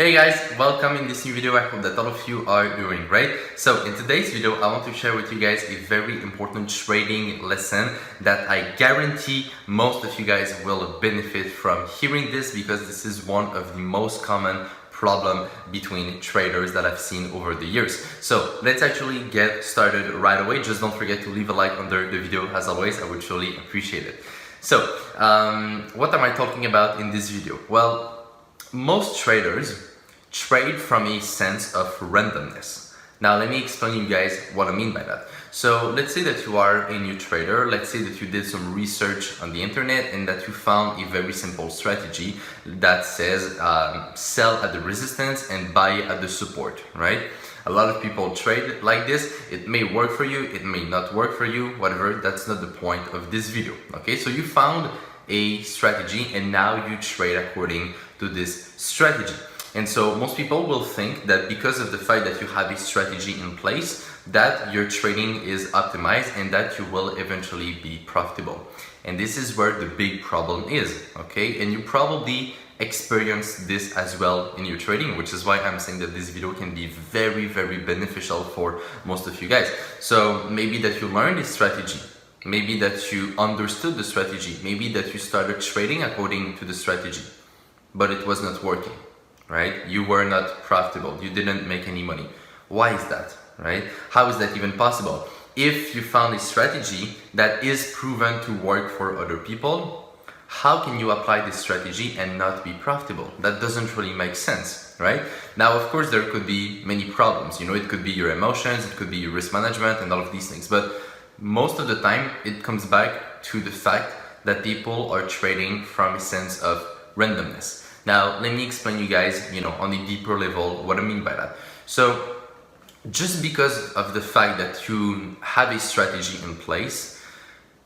Hey guys, welcome in this new video. I hope that all of you are doing great. So in today's video, I want to share with you guys a very important trading lesson that I guarantee most of you guys will benefit from hearing this, because this is one of the most common problem between traders that I've seen over the years. So let's actually get started right away. Just don't forget to leave a like under the video. As always, I would truly appreciate it. So what am I talking about in this video? Well, most traders trade from a sense of randomness. Now let me explain you guys what I mean by that. So let's say that you are a new trader. Let's say that you did some research on the internet and that you found a very simple strategy that says sell at the resistance and buy at the support, right? A lot of people trade like this. It may work for you, it may not work for you, whatever. That's not the point of this video. Okay, so you found a strategy and now you trade according to this strategy. And so most people will think that because of the fact that you have a strategy in place, that your trading is optimized and that you will eventually be profitable. And this is where the big problem is, okay? And you probably experience this as well in your trading, which is why I'm saying that this video can be very, very beneficial for most of you guys. So maybe that you learned this strategy, maybe that you understood the strategy, maybe that you started trading according to the strategy, but it was not working, right? You were not profitable, you didn't make any money. Why is that, right? How is that even possible? If you found a strategy that is proven to work for other people, how can you apply this strategy and not be profitable? That doesn't really make sense, right? Now, of course, there could be many problems. You know, it could be your emotions, it could be your risk management and all of these things. But most of the time, it comes back to the fact that people are trading from a sense of randomness. Now, let me explain you guys, on a deeper level, what I mean by that. So, just because of the fact that you have a strategy in place,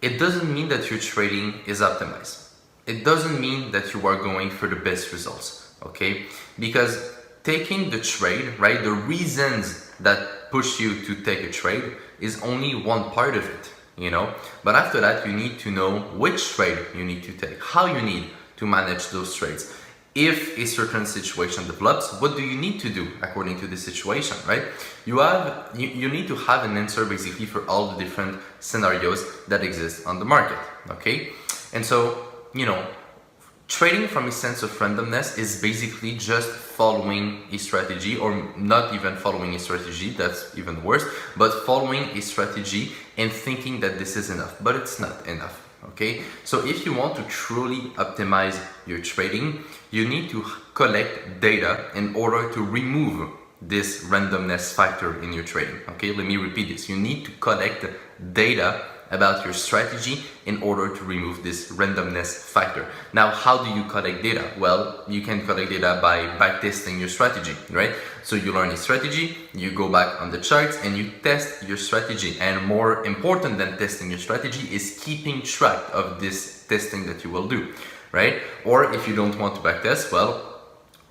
it doesn't mean that your trading is optimized. It doesn't mean that you are going for the best results, okay? Because taking the trade, right, the reasons that push you to take a trade is only one part of it, But after that, you need to know which trade you need to take, how you need to manage those trades. If a certain situation develops, what do you need to do according to the situation, right? You need to have an answer basically for all the different scenarios that exist on the market, okay? And so, trading from a sense of randomness is basically just following a strategy, or not even following a strategy, that's even worse, but following a strategy and thinking that this is enough, but it's not enough. Okay, so if you want to truly optimize your trading, you need to collect data in order to remove this randomness factor in your trading. Okay, let me repeat this. You need to collect data about your strategy in order to remove this randomness factor. Now, how do you collect data? Well, you can collect data by backtesting your strategy, right? So you learn a strategy, you go back on the charts and you test your strategy. And more important than testing your strategy is keeping track of this testing that you will do, right? Or if you don't want to backtest, well,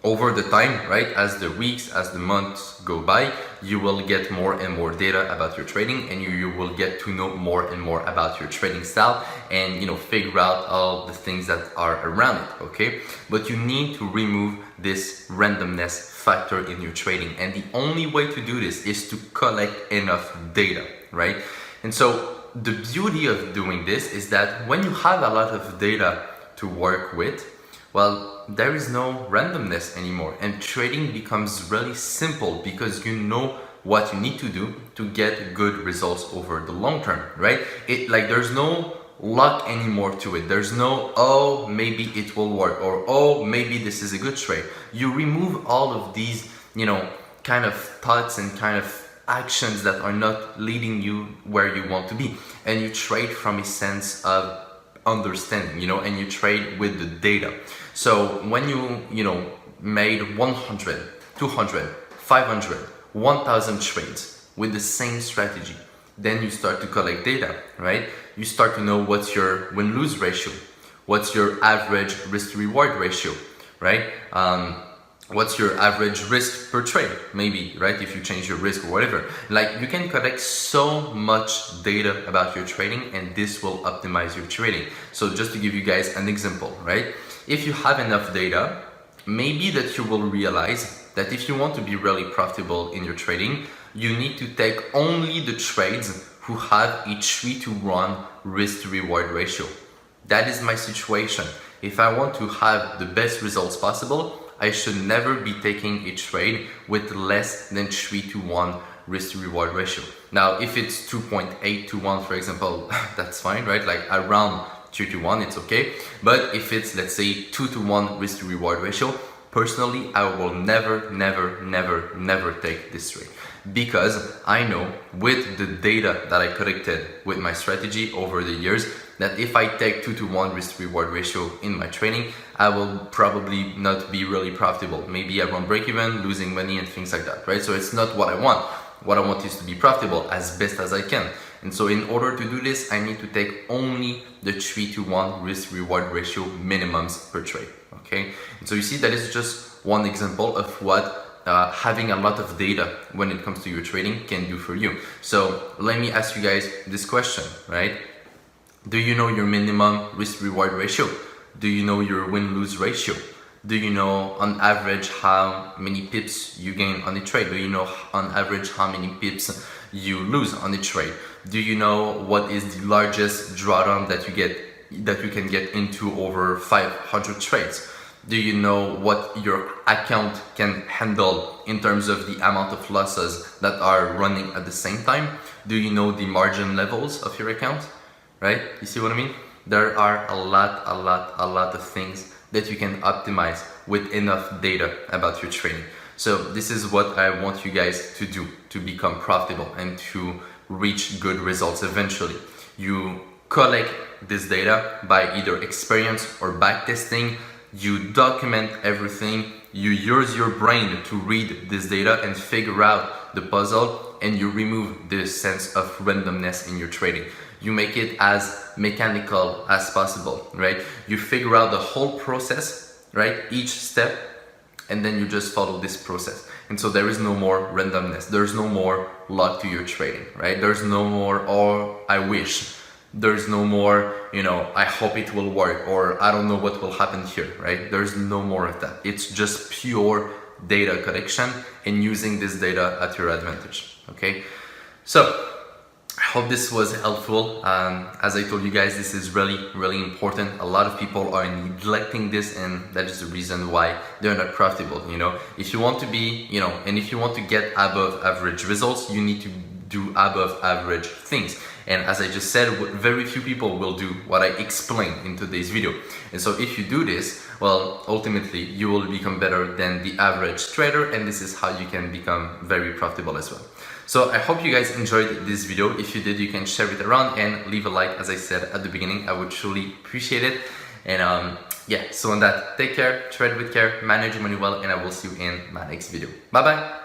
over the time, right, as the weeks, as the months go by, you will get more and more data about your trading, and you will get to know more and more about your trading style and, figure out all the things that are around it, okay? But you need to remove this randomness factor in your trading. And the only way to do this is to collect enough data, right? And so the beauty of doing this is that when you have a lot of data to work with, well, there is no randomness anymore, and trading becomes really simple because you know what you need to do to get good results over the long term, right? There's no luck anymore to it. There's no, oh, maybe it will work, or oh, maybe this is a good trade. You remove all of these, kind of thoughts and kind of actions that are not leading you where you want to be, and you trade from a sense of understanding, and you trade with the data. So when you made 100, 200, 500, 1000 trades with the same strategy, then you start to collect data, right? You start to know what's your win-lose ratio, what's your average risk-to-reward ratio, right? What's your average risk per trade, maybe, right? If you change your risk or whatever. You can collect so much data about your trading, and this will optimize your trading. So just to give you guys an example, right? If you have enough data, maybe that you will realize that if you want to be really profitable in your trading, you need to take only the trades who have a 3-to-1 risk to reward ratio. That is my situation. If I want to have the best results possible, I should never be taking a trade with less than 3-to-1 risk to reward ratio. Now, if it's 2.8 to 1, for example, that's fine, right? Like around 3-to-1, it's okay. But if it's, let's say, 2-to-1 risk to reward ratio, personally, I will never take this trade, because I know with the data that I collected with my strategy over the years that if I take 2-to-1 risk to reward ratio in my trading, I will probably not be really profitable. Maybe I won't break even, losing money and things like that, right? So it's not what I want. What I want is to be profitable as best as I can. And so in order to do this, I need to take only the 3-to-1 risk reward ratio minimums per trade, okay? And so you see that is just one example of what having a lot of data when it comes to your trading can do for you. So let me ask you guys this question, right? Do you know your minimum risk reward ratio? Do you know your win-lose ratio? Do you know on average how many pips you gain on a trade? Do you know on average how many pips you lose on a trade? Do you know what is the largest drawdown that you can get into over 500 trades? Do you know what your account can handle in terms of the amount of losses that are running at the same time? Do you know the margin levels of your account? Right? You see what I mean? There are a lot of things that you can optimize with enough data about your trading. So this is what I want you guys to do to become profitable and to reach good results eventually. You collect this data by either experience or backtesting. You document everything. You use your brain to read this data and figure out the puzzle, and you remove this sense of randomness in your trading. You make it as mechanical as possible, right? You figure out the whole process, right? Each step, and then you just follow this process. And so there is no more randomness. There's no more luck to your trading, right? There's no more, oh, I wish. There's no more, I hope it will work, or I don't know what will happen here, right? There's no more of that. It's just pure data collection and using this data at your advantage, okay? So, I hope this was helpful. As I told you guys, this is really important. A lot of people are neglecting this, and that is the reason why they're not profitable. If you want to be, and if you want to get above average results, you need to do above average things. And as I just said, very few people will do what I explained in today's video. And so if you do this, well, ultimately you will become better than the average trader, and this is how you can become very profitable as well. So I hope you guys enjoyed this video. If you did, you can share it around and leave a like. As I said at the beginning, I would truly appreciate it. And yeah, so on that, take care, trade with care, manage your money well, and I will see you in my next video. Bye bye.